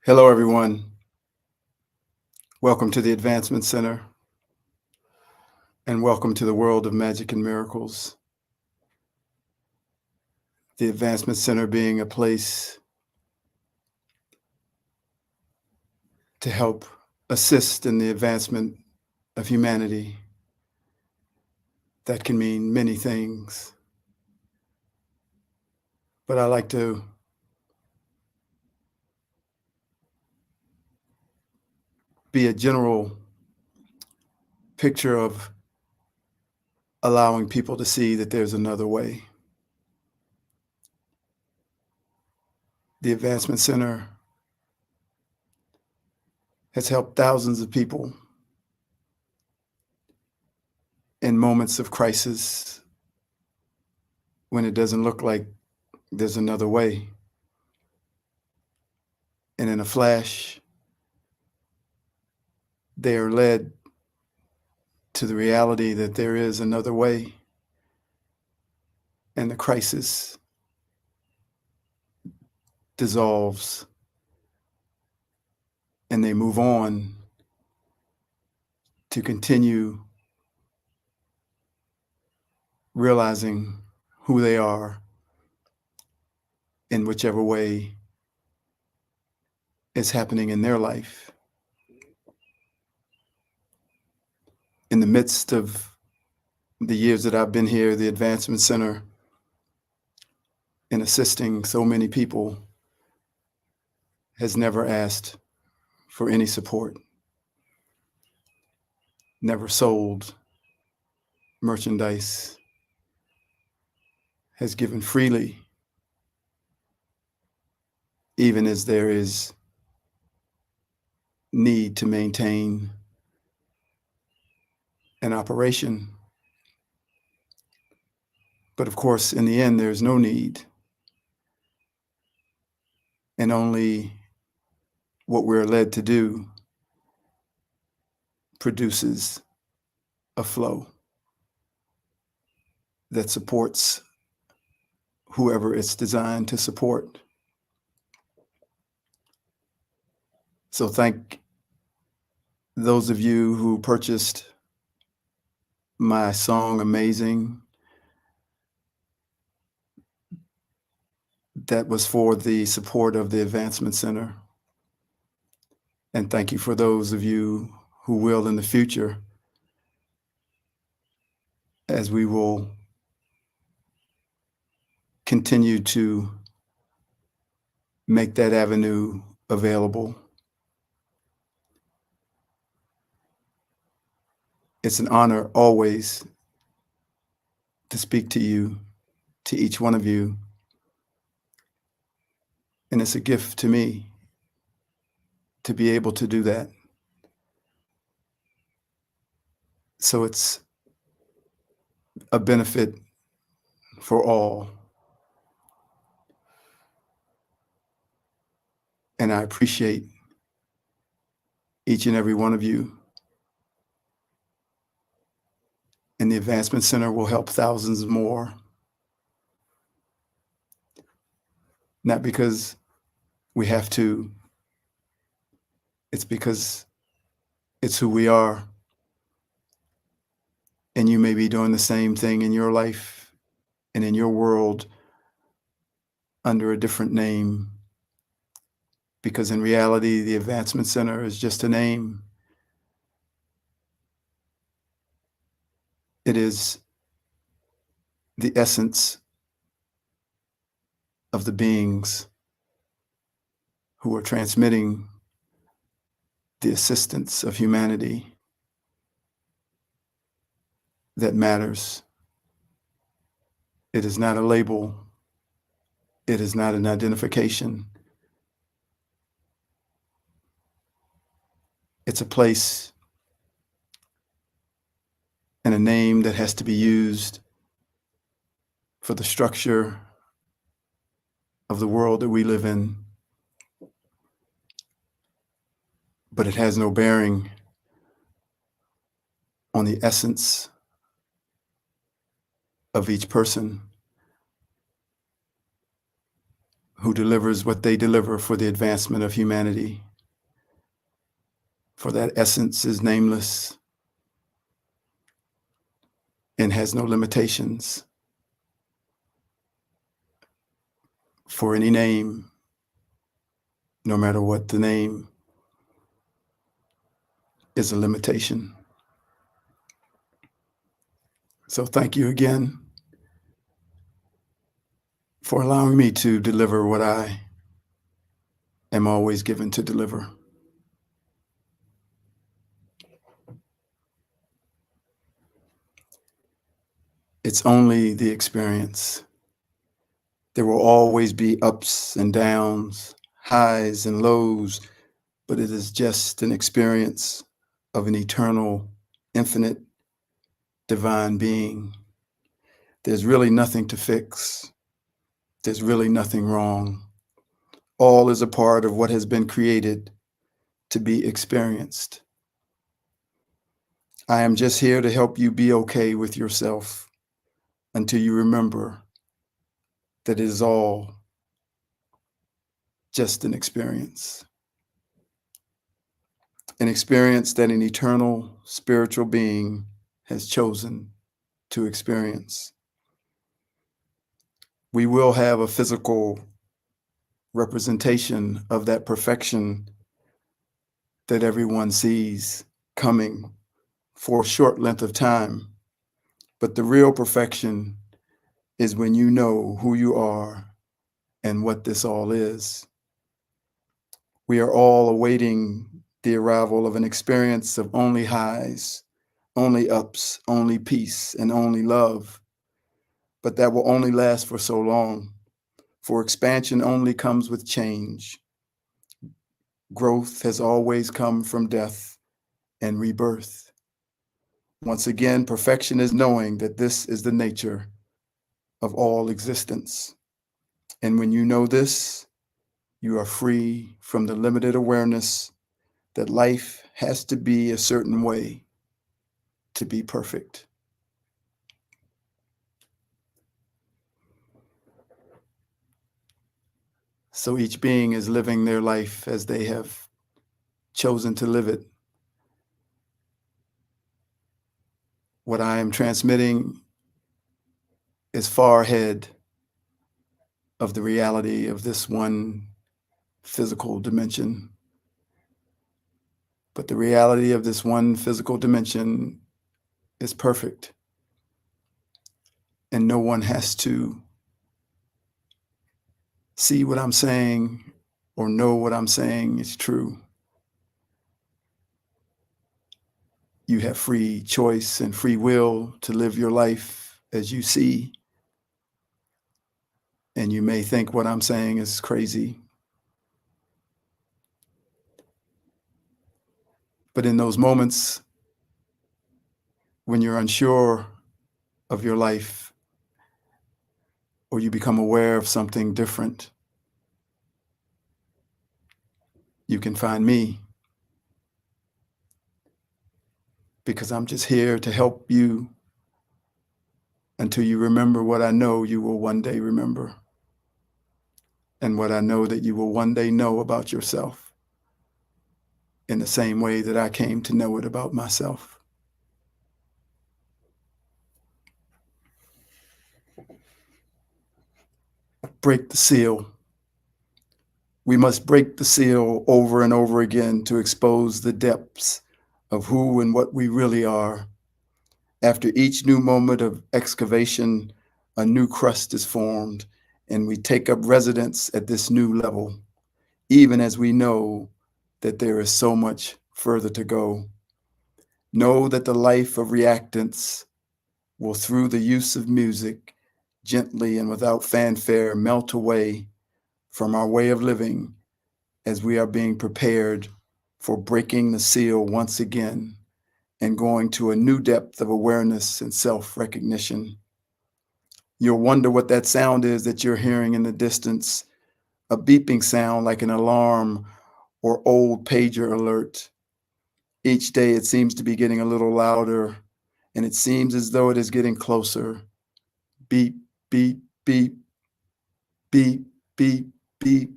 Hello, everyone. Welcome to the Advancement Center and welcome to the world of magic and miracles. The Advancement Center being a place to help assist in the advancement of humanity. That can mean many things, but I like to be a general picture of allowing people to see that there's another way. The Advancement Center has helped thousands of people in moments of crisis when it doesn't look like there's another way. And in a flash, they are led to the reality that there is another way, and the crisis dissolves, and they move on to continue realizing who they are in whichever way is happening in their life. In the midst of the years that I've been here, the Advancement Center, in assisting so many people, has never asked for any support, never sold merchandise, has given freely, even as there is need to maintain an operation. But of course, in the end, there's no need, and only what we're led to do produces a flow that supports whoever it's designed to support. So thank those of you who purchased my song, Amazing. That was for the support of the Advancement Center. And thank you for those of you who will in the future, as we will continue to make that avenue available. It's an honor always to speak to you, to each one of you. And it's a gift to me to be able to do that. So it's a benefit for all. And I appreciate each and every one of you. And the Advancement Center will help thousands more. Not because we have to, it's because it's who we are. And you may be doing the same thing in your life and in your world under a different name. Because in reality, the Advancement Center is just a name. It is the essence of the beings who are transmitting the assistance of humanity that matters. It is not a label. It is not an identification. It's a place and a name that has to be used for the structure of the world that we live in. But it has no bearing on the essence of each person who delivers what they deliver for the advancement of humanity. For that essence is nameless and has no limitations. For any name, no matter what the name, is a limitation. So thank you again for allowing me to deliver what I am always given to deliver. It's only the experience. There will always be ups and downs, highs and lows, but it is just an experience of an eternal, infinite, divine being. There's really nothing to fix. There's really nothing wrong. All is a part of what has been created to be experienced. I am just here to help you be okay with yourself until you remember that it is all just an experience that an eternal spiritual being has chosen to experience. We will have a physical representation of that perfection that everyone sees coming for a short length of time. But the real perfection is when you know who you are and what this all is. We are all awaiting the arrival of an experience of only highs, only ups, only peace, and only love. But that will only last for so long, for expansion only comes with change. Growth has always come from death and rebirth. Once again, perfection is knowing that this is the nature of all existence. And when you know this, you are free from the limited awareness that life has to be a certain way to be perfect. So each being is living their life as they have chosen to live it. What I am transmitting is far ahead of the reality of this one physical dimension. But the reality of this one physical dimension is perfect. And no one has to see what I'm saying or know what I'm saying is true. You have free choice and free will to live your life as you see. And you may think what I'm saying is crazy. But in those moments when you're unsure of your life or you become aware of something different, you can find me, because I'm just here to help you until you remember what I know you will one day remember, and what I know that you will one day know about yourself in the same way that I came to know it about myself. Break the seal. We must break the seal over and over again to expose the depths of who and what we really are. After each new moment of excavation, a new crust is formed, and we take up residence at this new level, even as we know that there is so much further to go. Know that the life of reactants will, through the use of music, gently and without fanfare, melt away from our way of living as we are being prepared for breaking the seal once again and going to a new depth of awareness and self-recognition. You'll wonder what that sound is that you're hearing in the distance, a beeping sound like an alarm or old pager alert. Each day it seems to be getting a little louder, and it seems as though it is getting closer. Beep, beep, beep, beep, beep, beep,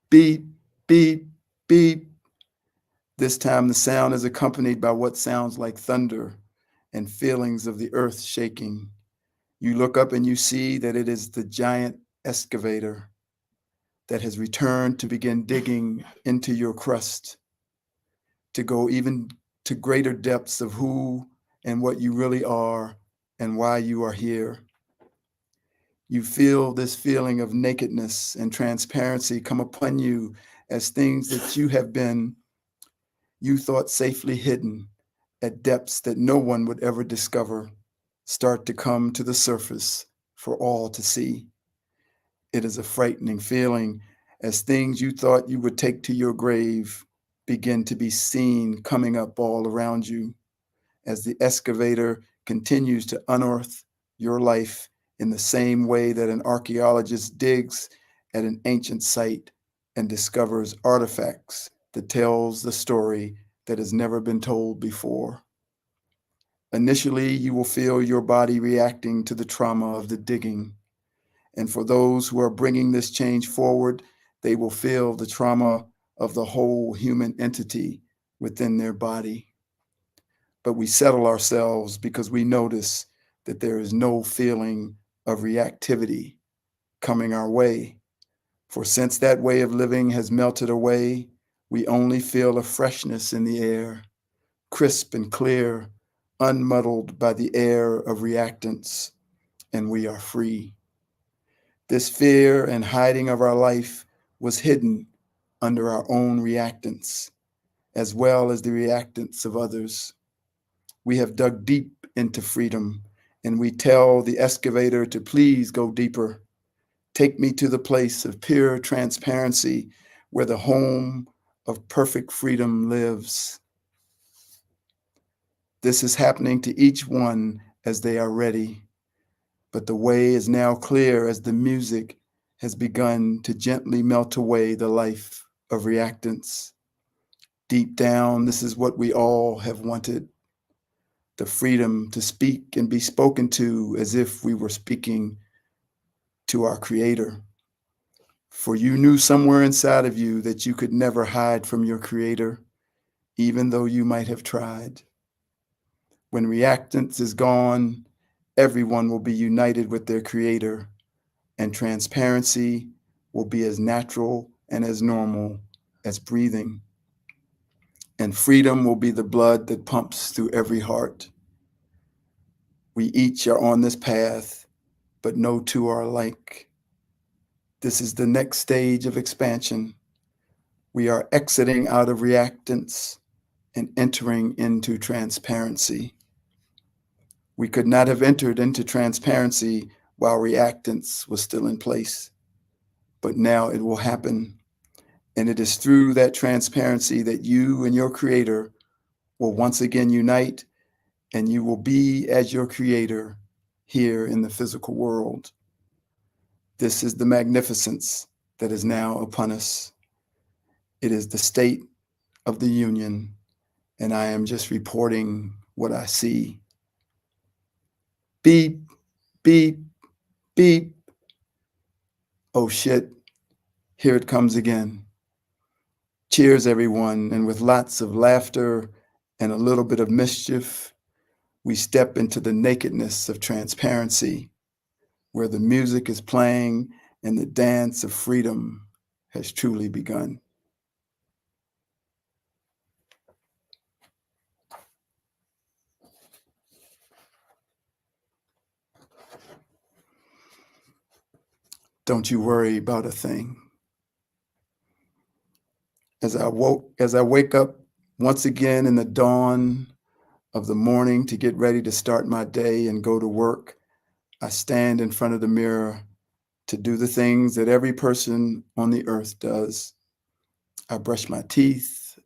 beep, beep, beep. This time the sound is accompanied by what sounds like thunder and feelings of the earth shaking. You look up and you see that it is the giant excavator that has returned to begin digging into your crust, to go even to greater depths of who and what you really are and why you are here. You feel this feeling of nakedness and transparency come upon you as things that you thought safely hidden at depths that no one would ever discover start to come to the surface for all to see. It is a frightening feeling as things you thought you would take to your grave begin to be seen coming up all around you as the excavator continues to unearth your life in the same way that an archaeologist digs at an ancient site and discovers artifacts that tells the story that has never been told before. Initially, you will feel your body reacting to the trauma of the digging. And for those who are bringing this change forward, they will feel the trauma of the whole human entity within their body. But we settle ourselves because we notice that there is no feeling of reactivity coming our way. For since that way of living has melted away, we only feel a freshness in the air, crisp and clear, unmuddled by the air of reactance, and we are free. This fear and hiding of our life was hidden under our own reactance, as well as the reactance of others. We have dug deep into freedom, and we tell the excavator to please go deeper. Take me to the place of pure transparency where the home of perfect freedom lives. This is happening to each one as they are ready, but the way is now clear as the music has begun to gently melt away the life of reactance. Deep down, this is what we all have wanted: the freedom to speak and be spoken to as if we were speaking to our Creator. For you knew somewhere inside of you that you could never hide from your Creator, even though you might have tried. When reactance is gone, everyone will be united with their Creator, and transparency will be as natural and as normal as breathing. And freedom will be the blood that pumps through every heart. We each are on this path, but no two are alike. This is the next stage of expansion. We are exiting out of reactance and entering into transparency. We could not have entered into transparency while reactance was still in place, but now it will happen. And it is through that transparency that you and your Creator will once again unite, and you will be as your Creator here in the physical world. This is the magnificence that is now upon us. It is the state of the union, and I am just reporting what I see. Beep, beep, beep. Oh shit, here it comes again. Cheers, everyone, and with lots of laughter and a little bit of mischief, we step into the nakedness of transparency, where the music is playing and the dance of freedom has truly begun. Don't you worry about a thing. As I wake up once again in the dawn of the morning to get ready to start my day and go to work, I stand in front of the mirror to do the things that every person on the earth does. I brush my teeth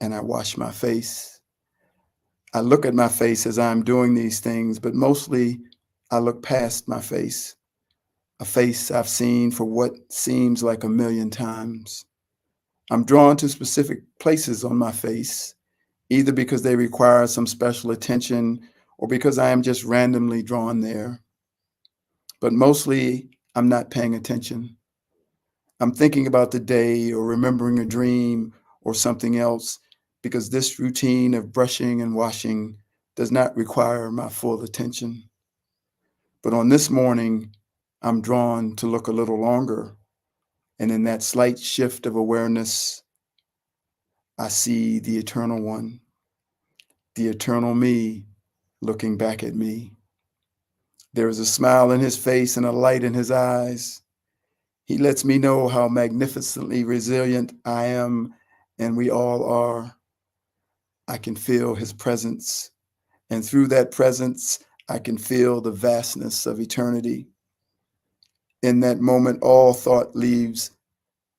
and I wash my face. I look at my face as I'm doing these things, but mostly I look past my face, a face I've seen for what seems like a million times. I'm drawn to specific places on my face, either because they require some special attention or because I am just randomly drawn there. But mostly I'm not paying attention. I'm thinking about the day or remembering a dream or something else because this routine of brushing and washing does not require my full attention. But on this morning, I'm drawn to look a little longer, and in that slight shift of awareness, I see the eternal one, the eternal me looking back at me. There is a smile in his face and a light in his eyes. He lets me know how magnificently resilient I am, and we all are. I can feel his presence, and through that presence, I can feel the vastness of eternity. In that moment, all thought leaves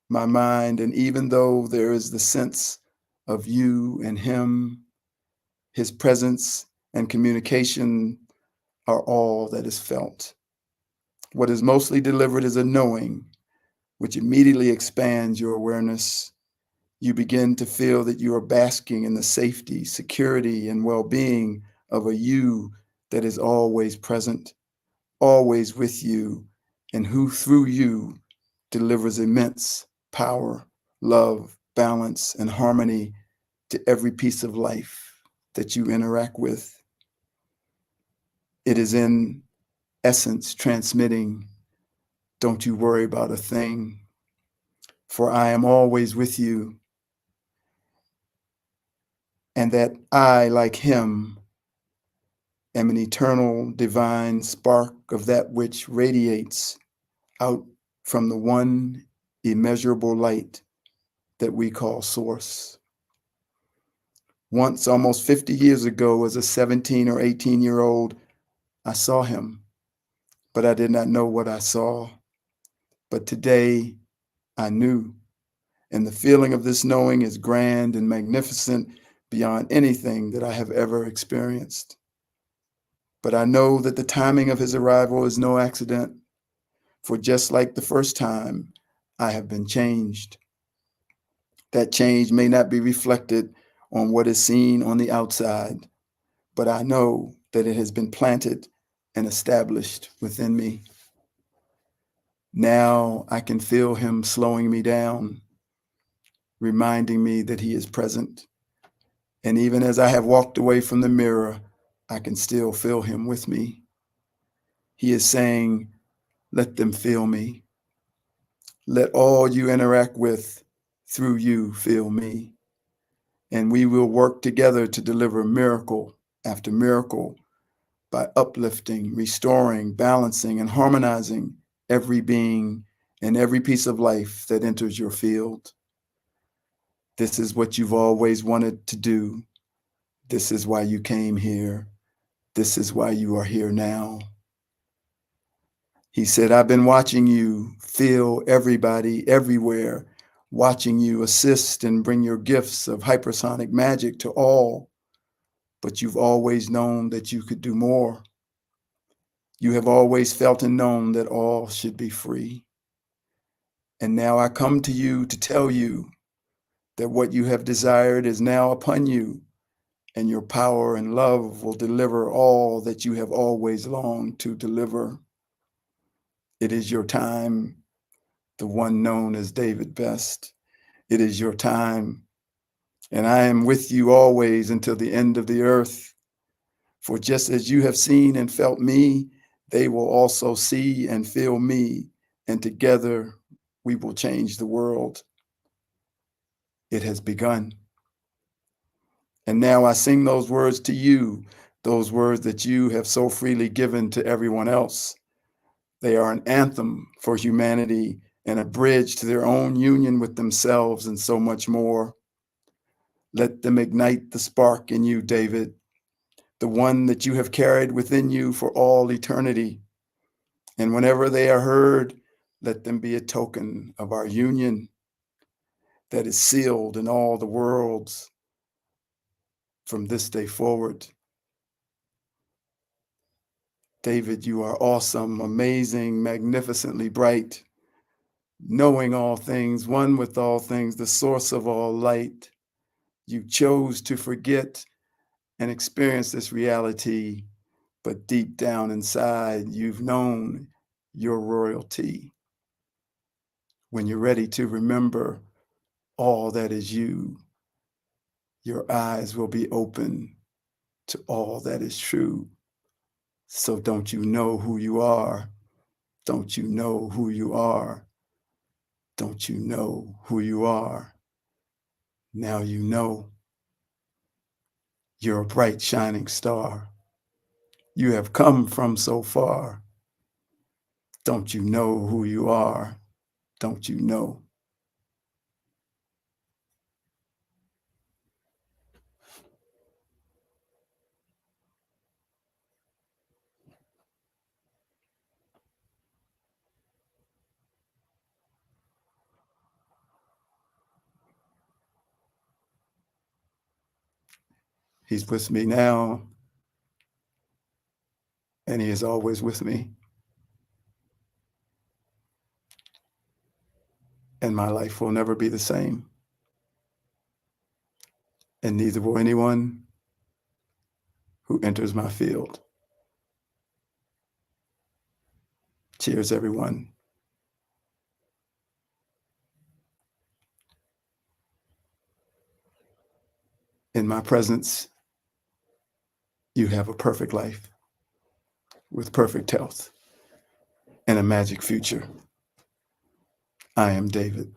my mind, and even though there is the sense of you and him, his presence and communication are all that is felt. What is mostly delivered is a knowing, which immediately expands your awareness. You begin to feel that you are basking in the safety, security, and well being of a you that is always present, always with you, and who through you delivers immense power, love, balance, and harmony to every piece of life that you interact with. It is in essence transmitting, don't you worry about a thing, for I am always with you, and that I, like him, am an eternal divine spark of that which radiates out from the one immeasurable light that we call Source. Once, almost 50 years ago, as a 17 or 18-year-old, I saw him, but I did not know what I saw. But today, I knew, and the feeling of this knowing is grand and magnificent beyond anything that I have ever experienced. But I know that the timing of his arrival is no accident, for just like the first time, I have been changed. That change may not be reflected on what is seen on the outside, but I know that it has been planted and established within me. Now I can feel him slowing me down, reminding me that he is present. And even as I have walked away from the mirror, I can still feel him with me. He is saying, let them feel me. Let all you interact with through you feel me. And we will work together to deliver miracle after miracle by uplifting, restoring, balancing, and harmonizing every being and every piece of life that enters your field. This is what you've always wanted to do. This is why you came here. This is why you are here now. He said, I've been watching you feel everybody everywhere, watching you assist and bring your gifts of hypersonic magic to all, but you've always known that you could do more. You have always felt and known that all should be free. And now I come to you to tell you that what you have desired is now upon you, and your power and love will deliver all that you have always longed to deliver. It is your time, the one known as David Best. It is your time, and I am with you always until the end of the earth. For just as you have seen and felt me, they will also see and feel me, and together we will change the world. It has begun. And now I sing those words to you, those words that you have so freely given to everyone else. They are an anthem for humanity and a bridge to their own union with themselves and so much more. Let them ignite the spark in you, David, the one that you have carried within you for all eternity. And whenever they are heard, let them be a token of our union that is sealed in all the worlds from this day forward. David, you are awesome, amazing, magnificently bright, knowing all things, one with all things, the source of all light. You chose to forget and experience this reality, but deep down inside, you've known your royalty. When you're ready to remember all that is you, your eyes will be open to all that is true. So don't you know who you are? Don't you know who you are? Don't you know who you are? Now you know you're a bright shining star. You have come from so far. Don't you know who you are? Don't you know? He's with me now, and he is always with me. And my life will never be the same. And neither will anyone who enters my field. Cheers, everyone. In my presence, you have a perfect life with perfect health and a magic future. I am David.